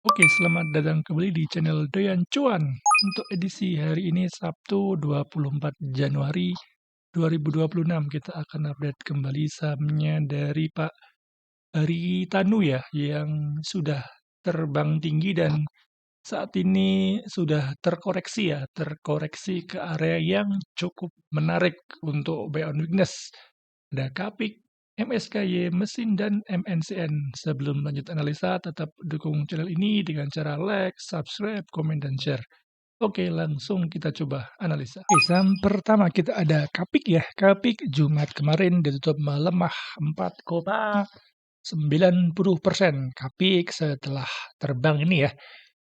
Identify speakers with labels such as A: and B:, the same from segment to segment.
A: Oke, selamat datang kembali di channel Doyan Cuan. Untuk edisi hari ini Sabtu 24 Januari 2026 kita akan update kembali sahamnya dari Pak Haritanu ya yang sudah terbang tinggi dan saat ini sudah terkoreksi ke area yang cukup menarik untuk buy on weakness. Ada Kapik, MSKY, Mesin, dan MNCN. Sebelum lanjut analisa, tetap dukung channel ini dengan cara like, subscribe, komen, dan share. Oke, langsung kita coba analisa. Oke, saham pertama kita ada Kapik ya. Kapik Jumat kemarin ditutup melemah 4,90%. Kapik setelah terbang ini ya,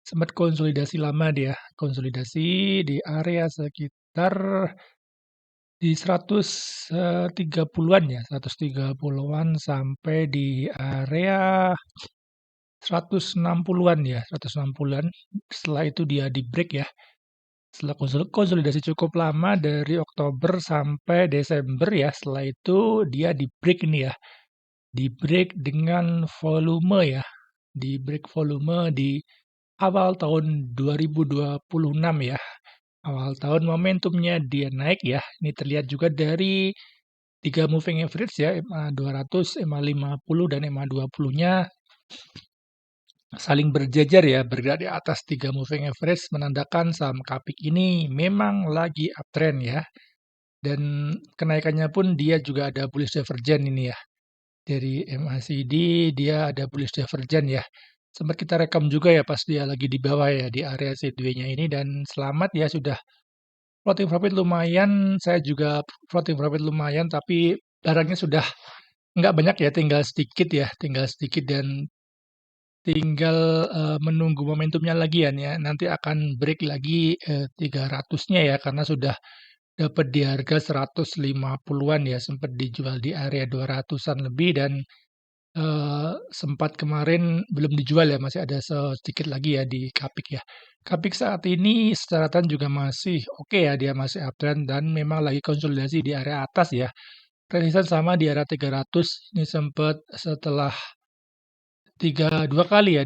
A: sempat konsolidasi lama dia. Konsolidasi di area sekitar di 130-an ya, 130-an sampai di area 160-an ya, 160-an. Setelah itu dia di break ya. Setelah konsolidasi cukup lama dari Oktober sampai Desember ya. Setelah itu dia di break ini ya. Di break dengan volume ya. Di break volume di awal tahun 2026 ya. Awal tahun momentumnya dia naik ya. Ini terlihat juga dari 3 moving average ya, MA200, MA50, dan MA20-nya saling berjejer ya, bergerak di atas 3 moving average, menandakan saham Kapik ini memang lagi uptrend ya. Dan kenaikannya pun dia juga ada bullish divergence ini ya. Dari MACD dia ada bullish divergence ya. Sempat kita rekam juga ya pas dia lagi di bawah ya, di area sideways-nya ini, dan selamat ya sudah floating profit lumayan, saya juga floating profit lumayan, tapi barangnya sudah nggak banyak ya, tinggal sedikit dan tinggal menunggu momentumnya lagi ya, nanti akan break lagi 300-nya ya, karena sudah dapat di harga 150-an ya, sempat dijual di area 200-an lebih dan sempat kemarin belum dijual ya, masih ada sedikit lagi ya di Kapik ya. Kapik saat ini secara tren juga masih oke ya, dia masih uptrend dan memang lagi konsolidasi di area atas ya. Resisten sama di area 300, ini sempat setelah dua kali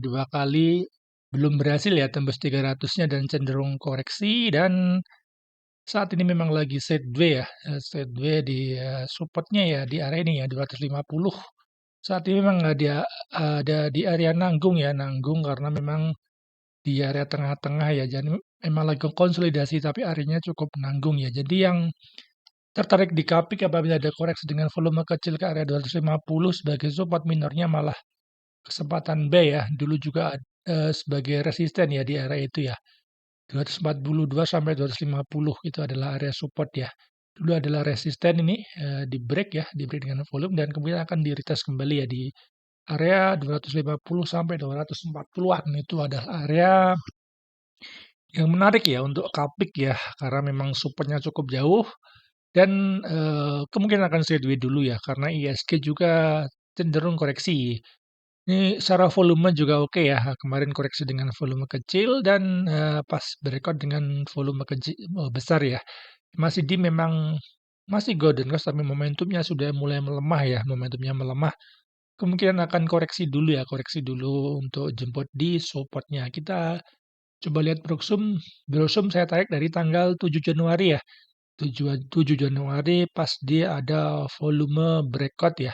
A: belum berhasil ya tembus 300-nya dan cenderung koreksi, dan saat ini memang lagi sideways ya, sideways di supportnya ya di area ini ya 250. Saat ini memang ada di area nanggung ya, nanggung karena memang di area tengah-tengah ya, jadi memang lagi konsolidasi tapi areanya cukup nanggung ya. Jadi yang tertarik di Kapik apabila ada koreksi dengan volume kecil ke area 250 sebagai support, minornya malah kesempatan buy ya. Dulu juga sebagai resisten ya di area itu ya. 242 sampai 250 itu adalah area support ya. Dulu adalah resisten ini di break ya, di break dengan volume dan kemudian akan di retest kembali ya di area 250 sampai 240-an. Itu adalah area yang menarik ya untuk Kapik ya, karena memang supportnya cukup jauh dan kemungkinan akan sideways dulu ya, karena ISG juga cenderung koreksi. Ini secara volume juga oke ya, kemarin koreksi dengan volume kecil dan pas berekod dengan volume kecil besar ya. Masih di memang masih golden cross tapi momentumnya sudah mulai melemah ya, momentumnya melemah. Kemungkinan akan koreksi dulu untuk jemput di supportnya. Kita coba lihat Broksum. Broksum saya tarik dari tanggal 7 Januari ya. 7 Januari pas dia ada volume breakout ya.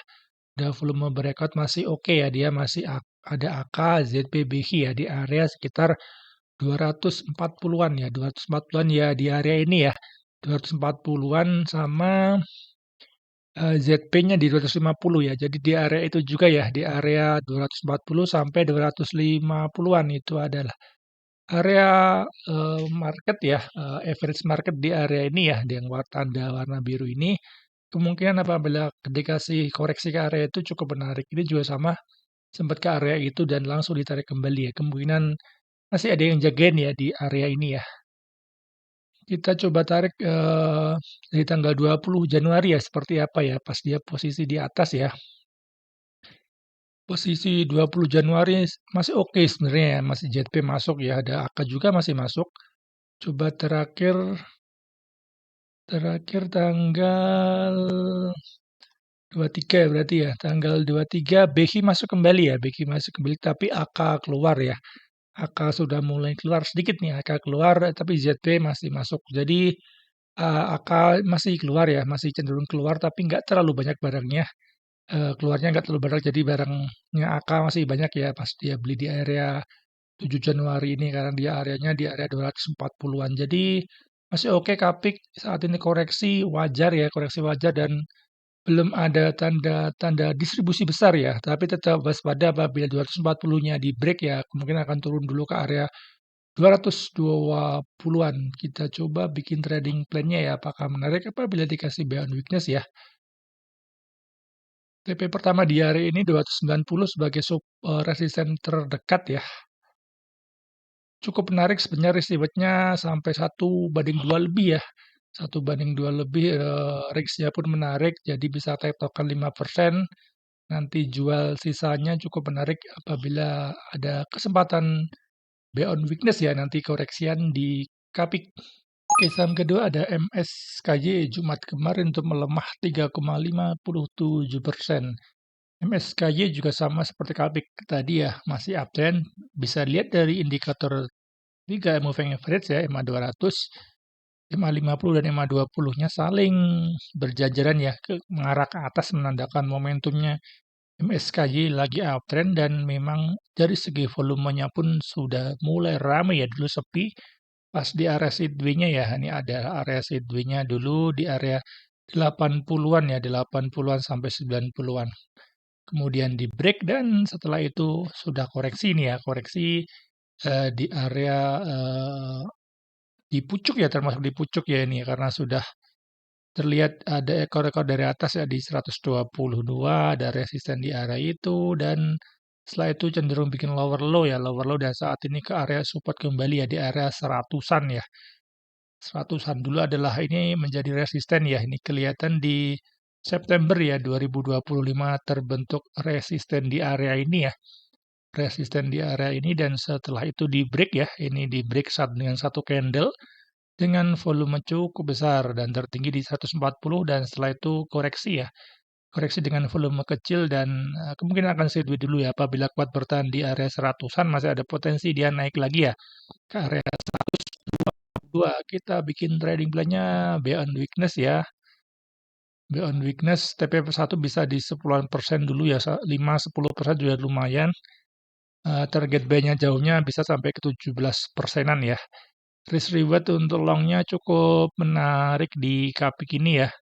A: Ada volume breakout masih oke ya, dia masih ada AK ZPBH ya di area sekitar 240-an ya, 240-an ya di area ini ya. 240-an sama ZP-nya di 250 ya. Jadi di area itu juga ya, di area 240 sampai 250-an itu adalah area market ya, average market di area ini ya, yang tanda warna biru ini. Kemungkinan apabila dikasih koreksi ke area itu cukup menarik. Ini juga sama, sempat ke area itu dan langsung ditarik kembali ya. Kemungkinan masih ada yang jagain ya di area ini ya. Kita coba tarik dari tanggal 20 Januari ya, seperti apa ya pas dia posisi di atas ya. Posisi 20 Januari masih oke sebenarnya ya, masih ZP masuk ya, ada AK juga masih masuk. Coba terakhir tanggal 23 ya berarti ya, tanggal 23 BEHI masuk kembali ya, BEHI masuk kembali tapi AK keluar ya. AK sudah mulai keluar sedikit nih, AK keluar tapi ZB masih masuk. Jadi AK masih keluar ya, masih cenderung keluar tapi nggak terlalu banyak barangnya. Keluarnya nggak terlalu banyak, jadi barangnya AK masih banyak ya pas dia beli di area 7 Januari ini karena dia areanya di area 240-an. Jadi masih oke Kapik saat ini koreksi wajar dan belum ada tanda-tanda distribusi besar ya, tapi tetap waspada apabila 240-nya di break ya, kemungkinan akan turun dulu ke area 220-an. Kita coba bikin trading plan-nya ya, apakah menarik apabila dikasih buy on weakness ya. TP pertama di hari ini 290 sebagai resisten terdekat ya. Cukup menarik sebenarnya risk reward-nya sampai 1:2 lebih ya. 1:2 lebih, risk-nya pun menarik, jadi bisa tektokan 5%. Nanti jual sisanya cukup menarik apabila ada kesempatan buy on weakness ya, nanti koreksian di Kapik. Oke, saham kedua ada MSKY Jumat kemarin untuk melemah 3,57%. MSKY juga sama seperti Kapik tadi ya, masih uptrend. Bisa lihat dari indikator 3 moving average ya, EMA 200, EMA 50 dan EMA 20-nya saling berjajaran ya, mengarah ke atas menandakan momentumnya MSKY lagi uptrend dan memang dari segi volumenya pun sudah mulai ramai ya, dulu sepi pas di area sideways-nya ya. Ini ada area sideways-nya dulu di area 80-an ya, 80-an sampai 90-an. Kemudian di break dan setelah itu sudah koreksi nih ya, koreksi di area di pucuk ya, termasuk di pucuk ya ini karena sudah terlihat ada ekor-ekor dari atas ya di 122, ada resisten di area itu dan setelah itu cenderung bikin lower low dan saat ini ke area support kembali ya di area 100-an ya. 100-an dulu adalah ini menjadi resisten ya. Ini kelihatan di September ya 2025 terbentuk resisten di area ini ya. Resisten di area ini dan setelah itu di break ya. Ini di break dengan satu candle dengan volume cukup besar dan tertinggi di 140 dan setelah itu koreksi ya. Koreksi dengan volume kecil dan kemungkinan akan sideways dulu ya. Apabila kuat bertahan di area 100-an masih ada potensi dia naik lagi ya ke area 102. Kita bikin trading plan-nya buy on weakness ya. Buy on weakness TP1 bisa di 10% dulu ya. 5-10% juga lumayan. Target buy-nya jauhnya bisa sampai ke 17%-an ya. Risk reward untuk long-nya cukup menarik di Kapik ini ya.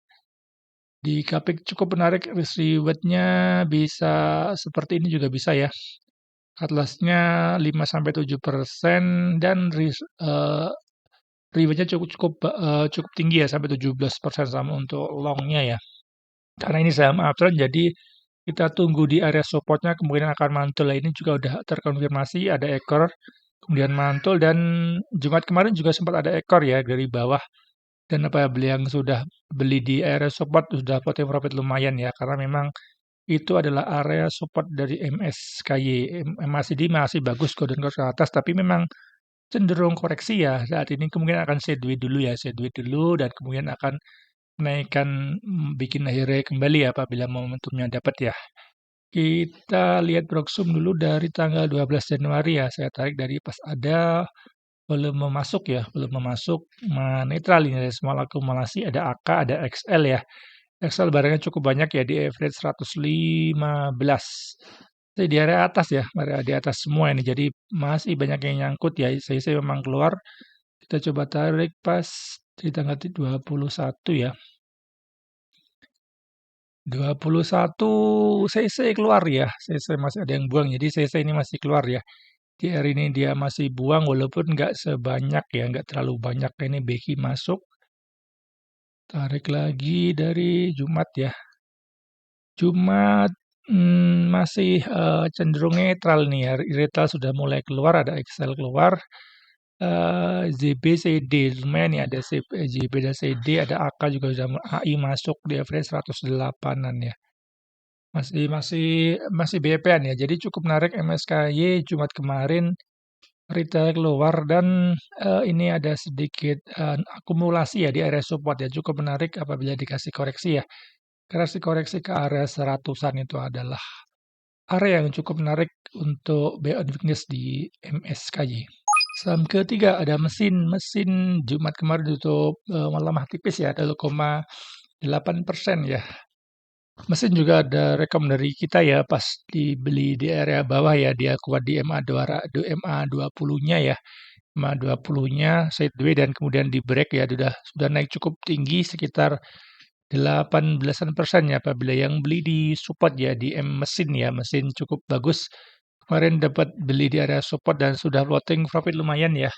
A: Di Kapik cukup menarik, risk reward-nya bisa seperti ini juga bisa ya. Atlasnya 5-7% dan reward-nya cukup tinggi ya sampai 17% sama untuk long-nya ya. Karena ini saham uptrend jadi kita tunggu di area support-nya kemungkinan akan mantul. Ini juga udah terkonfirmasi ada ekor kemudian mantul dan Jumat kemarin juga sempat ada ekor ya dari bawah dan apabila yang sudah beli di area support sudah potong profit lumayan ya karena memang itu adalah area support dari MSKY. MACD masih bagus golden cross ke atas tapi memang cenderung koreksi ya saat ini kemungkinan akan sideways dulu ya sideways dulu dan kemudian akan menaikkan bikin high kembali ya apabila momentumnya dapat ya. Kita lihat Proxum dulu dari tanggal 12 Januari ya. Saya tarik dari pas ada volume masuk ya, volume masuk netral ini ada small akumulasi, ada AK, ada XL ya. XL barangnya cukup banyak ya di average 115. Jadi di area atas ya, area di atas semua ini. Jadi masih banyak yang nyangkut ya. Saya memang keluar. Kita coba tarik pas di tanggal 21 ya. 21 CC keluar ya. CC masih ada yang buang. Jadi CC ini masih keluar ya. Di hari ini dia masih buang walaupun nggak sebanyak ya. Nggak terlalu banyak. Ini Becky masuk. Tarik lagi dari Jumat ya. Jumat masih cenderung netral nih ya. Retail sudah mulai keluar. Ada Excel keluar. ZB, CD lumayan nih ada ZB dan CD, ada AK juga sudah AI masuk di average 108-an ya. Masih BP-an ya. Jadi cukup menarik MSKY Jumat kemarin retail keluar dan ini ada sedikit akumulasi ya di area support ya. Cukup menarik apabila dikasih koreksi ya. Koreksi ke area 100-an itu adalah area yang cukup menarik untuk buy on weakness di MSKY. Saham ketiga ada mesin. Mesin Jumat kemarin tutup melemah tipis ya, 0,8% ya. Mesin juga ada rekom dari kita ya, pas dibeli di area bawah ya, dia kuat di MA20-nya ya. MA20-nya sideways dan kemudian di break ya, sudah naik cukup tinggi sekitar 18% ya, apabila yang beli di support ya, di mesin ya, mesin cukup bagus. Kemarin dapat beli di area support dan sudah floating profit lumayan ya.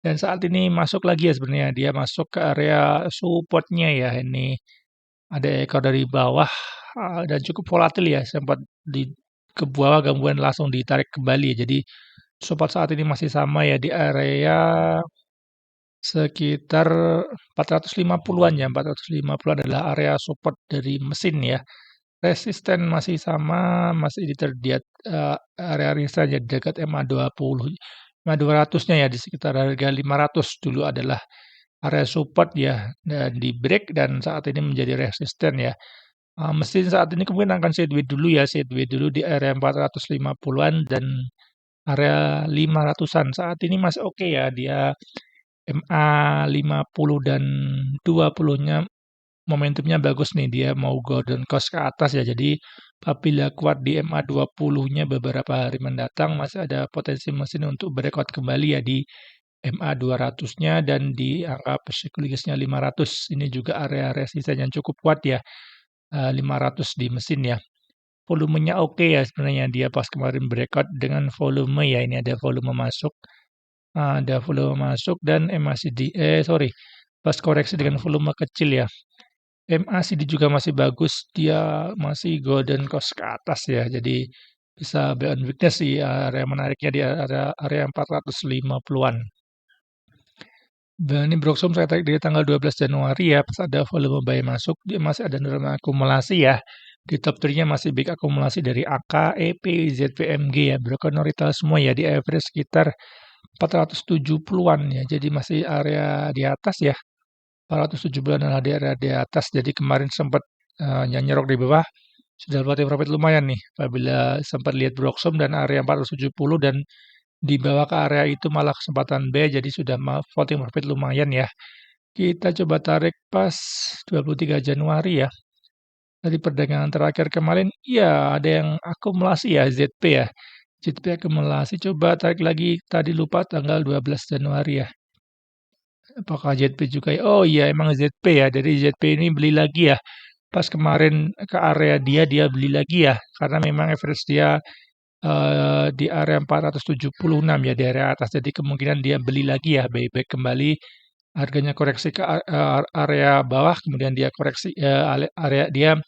A: Dan saat ini masuk lagi ya, sebenarnya dia masuk ke area supportnya ya, ini ada ekor dari bawah dan cukup volatil ya, sempat di ke bawah kemudian langsung ditarik kembali ya. Jadi support saat ini masih sama ya, di area sekitar 450-an ya, 450 adalah area support dari mesin ya. Resisten masih sama, masih area resisten ya, dekat MA20. MA200-nya ya, di sekitar harga 500 dulu adalah area support ya, dan di break dan saat ini menjadi resisten ya. Mesin saat ini kemungkinan akan sideways dulu ya, sideways dulu di area 450-an dan area 500-an. Saat ini masih oke ya, dia MA50 dan 20-nya momentumnya bagus nih, dia mau golden cross ke atas ya. Jadi apabila kuat di MA20-nya beberapa hari mendatang, masih ada potensi mesin untuk breakout kembali ya di MA200-nya dan di angka psikologisnya 500. Ini juga area resisten yang cukup kuat ya, 500 di mesin ya. Volumenya oke ya, sebenarnya dia pas kemarin breakout dengan volume ya, ini ada volume masuk. Ada volume masuk dan pas koreksi dengan volume kecil ya. MACD juga masih bagus, dia masih golden cross ke atas ya. Jadi bisa buy on weakness sih, area menariknya di area 450-an. Dan ini Broxom saya tarik dari tanggal 12 Januari ya, pas ada volume buy masuk, dia masih ada norma akumulasi ya. Di top 3-nya masih big akumulasi dari AK, EP, ZPMG ya, broken horizontal semua ya, di average sekitar 470-an ya. Jadi masih area di atas ya. 470-an adalah di area di atas. Jadi kemarin sempat nyerok di bawah, sudah floating profit lumayan nih. Apabila sempat lihat Broxom dan area 470 dan di bawah ke area itu malah kesempatan B, jadi sudah floating profit lumayan ya. Kita coba tarik pas 23 Januari ya. Dari perdagangan terakhir kemarin, ya ada yang akumulasi ya, ZP ya. ZP akumulasi, coba tarik lagi, tadi lupa tanggal 12 Januari ya. Apakah ZP juga ya? Oh iya, emang ZP ya. Dari ZP ini beli lagi ya. Pas kemarin ke area dia beli lagi ya. Karena memang average dia di area 476 ya, di area atas. Jadi kemungkinan dia beli lagi ya, buyback kembali. Harganya koreksi ke area bawah, kemudian dia koreksi area dia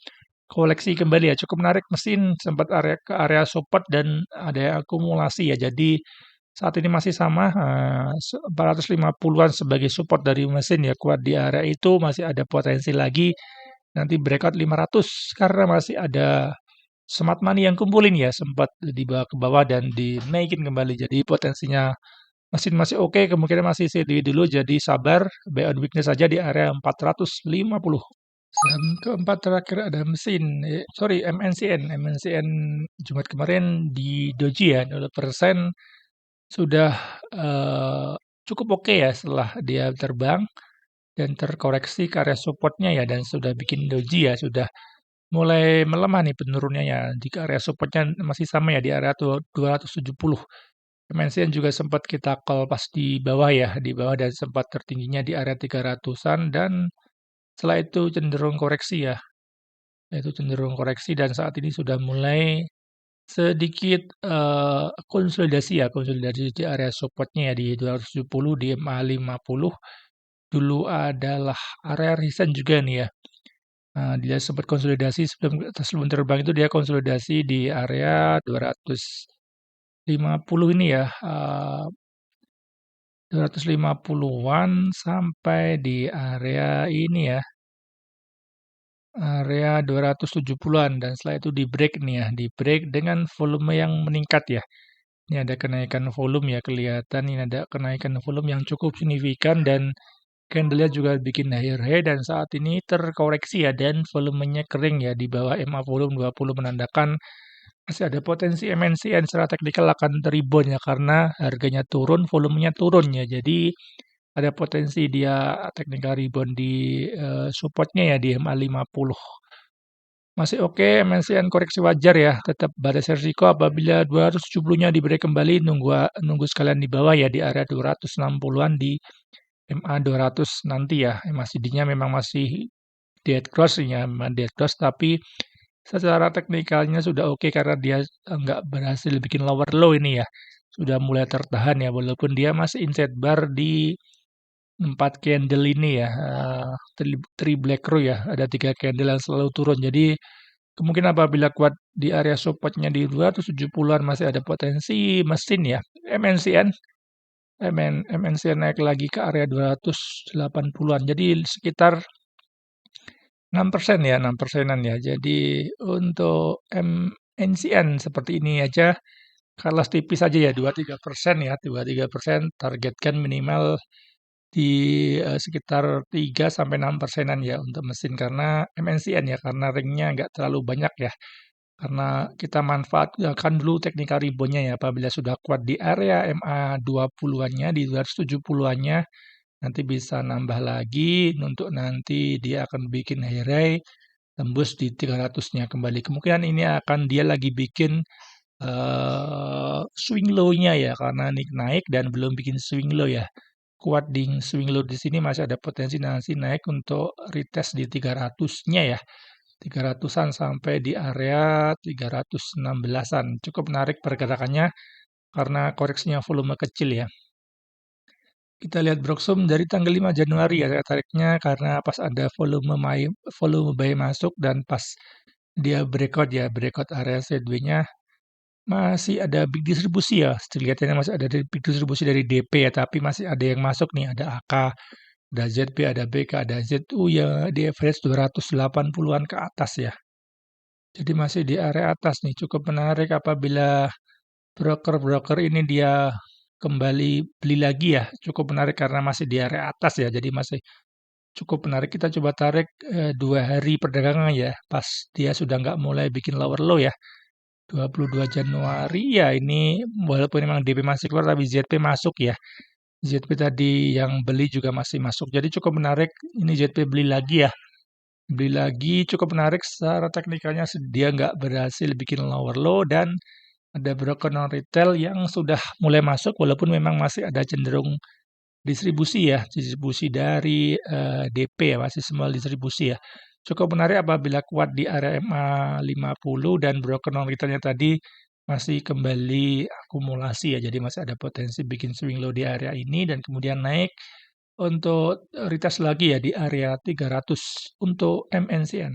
A: koleksi kembali ya. Cukup menarik, mesin sempat ke area support dan ada akumulasi ya. Jadi saat ini masih sama 450-an sebagai support dari mesin ya, kuat di area itu, masih ada potensi lagi nanti breakout 500 karena masih ada smart money yang kumpulin ya, sempat dibawa ke bawah dan dinaikin kembali. Jadi potensinya mesin masih oke, kemungkinan masih sideways dulu, jadi sabar, buy on weakness saja di area 450. Saham keempat terakhir ada MNCN. MNCN Jumat kemarin di doji ya, 0%, sudah cukup oke ya setelah dia terbang dan terkoreksi ke area supportnya ya, dan sudah bikin doji ya, sudah mulai melemah nih penurunannya. Di area supportnya masih sama ya, di area 270. MNCN juga sempat kita call pas di bawah ya, di bawah, dan sempat tertingginya di area 300-an dan setelah itu cenderung koreksi ya. Itu cenderung koreksi dan saat ini sudah mulai sedikit konsolidasi ya, konsolidasi di area supportnya ya, di 270, di MA50. Dulu adalah area resistance juga nih ya. Dia sempat konsolidasi sebelum terbang, itu dia konsolidasi di area 250 ini ya, 250-an sampai di area ini ya, area 270-an, dan setelah itu di break nih ya, di break dengan volume yang meningkat ya. Ini ada kenaikan volume ya, kelihatan ini ada kenaikan volume yang cukup signifikan dan candle-nya juga bikin higher high dan saat ini terkoreksi ya, dan volumenya kering ya di bawah MA volume 20, menandakan masih ada potensi MNCN secara teknikal akan rebound ya karena harganya turun, volumenya turun ya. Jadi ada potensi dia technical rebound di supportnya ya di MA 50. Masih oke, MNCN koreksi wajar ya. Tetap batas risiko apabila 270-nya di-break kembali nunggu sekalian di bawah ya di area 260-an di MA 200 nanti ya. MACD-nya memang masih dead cross ya, memang dead cross tapi secara teknikalnya sudah oke karena dia nggak berhasil bikin lower low ini ya. Sudah mulai tertahan ya walaupun dia masih inside bar di 4 candle ini ya, three black row ya, ada 3 candle yang selalu turun. Jadi kemungkinan apabila kuat di area supportnya di 270-an masih ada potensi mesin ya, MNCN MNCN naik lagi ke area 280-an. Jadi sekitar 6% ya, 6%-an ya. Jadi untuk MNCN seperti ini aja kalah tipis aja ya 2-3% ya, 2-3% targetkan minimal di sekitar 3 sampai 6%-an ya untuk mesin karena MNCN ya, karena ringnya nggak terlalu banyak ya. Karena kita manfaatkan dulu technical rebound-nya ya, apabila sudah kuat di area MA 20-annya, di 270-annya, nanti bisa nambah lagi untuk nanti dia akan bikin high tembus di 300-nya kembali. Kemungkinan ini akan dia lagi bikin swing low-nya ya, karena naik dan belum bikin swing low ya. Kuat di swing low di sini masih ada potensi nanti naik untuk retest di 300-nya ya. 300-an sampai di area 316-an. Cukup menarik pergerakannya karena koreksinya volume kecil ya. Kita lihat Broxum dari tanggal 5 Januari ya, saya tariknya karena pas ada volume buy masuk dan pas dia breakout ya, breakout area sideways-nya masih ada big distribusi ya. Kelihatannya masih ada big distribusi dari DP ya, tapi masih ada yang masuk nih, ada AK, ada ZP, ada BK, ada ZU ya di average 280-an ke atas ya. Jadi masih di area atas nih, cukup menarik apabila broker-broker ini dia kembali beli lagi ya, cukup menarik karena masih di area atas ya, jadi masih cukup menarik. Kita coba tarik 2 hari perdagangan ya, pas dia sudah nggak mulai bikin lower low ya. 22 Januari ya ini walaupun memang DP masih keluar tapi ZP masuk ya. ZP tadi yang beli juga masih masuk. Jadi cukup menarik ini ZP beli lagi ya. Beli lagi cukup menarik secara teknikalnya dia nggak berhasil bikin lower low dan ada broker non retail yang sudah mulai masuk walaupun memang masih ada cenderung distribusi ya, distribusi dari DP ya, masih small distribusi ya. Cukup menarik apabila kuat di area MA 50 dan broker non retailnya tadi masih kembali akumulasi ya, jadi masih ada potensi bikin swing low di area ini dan kemudian naik untuk retest lagi ya di area 300 untuk MNCN.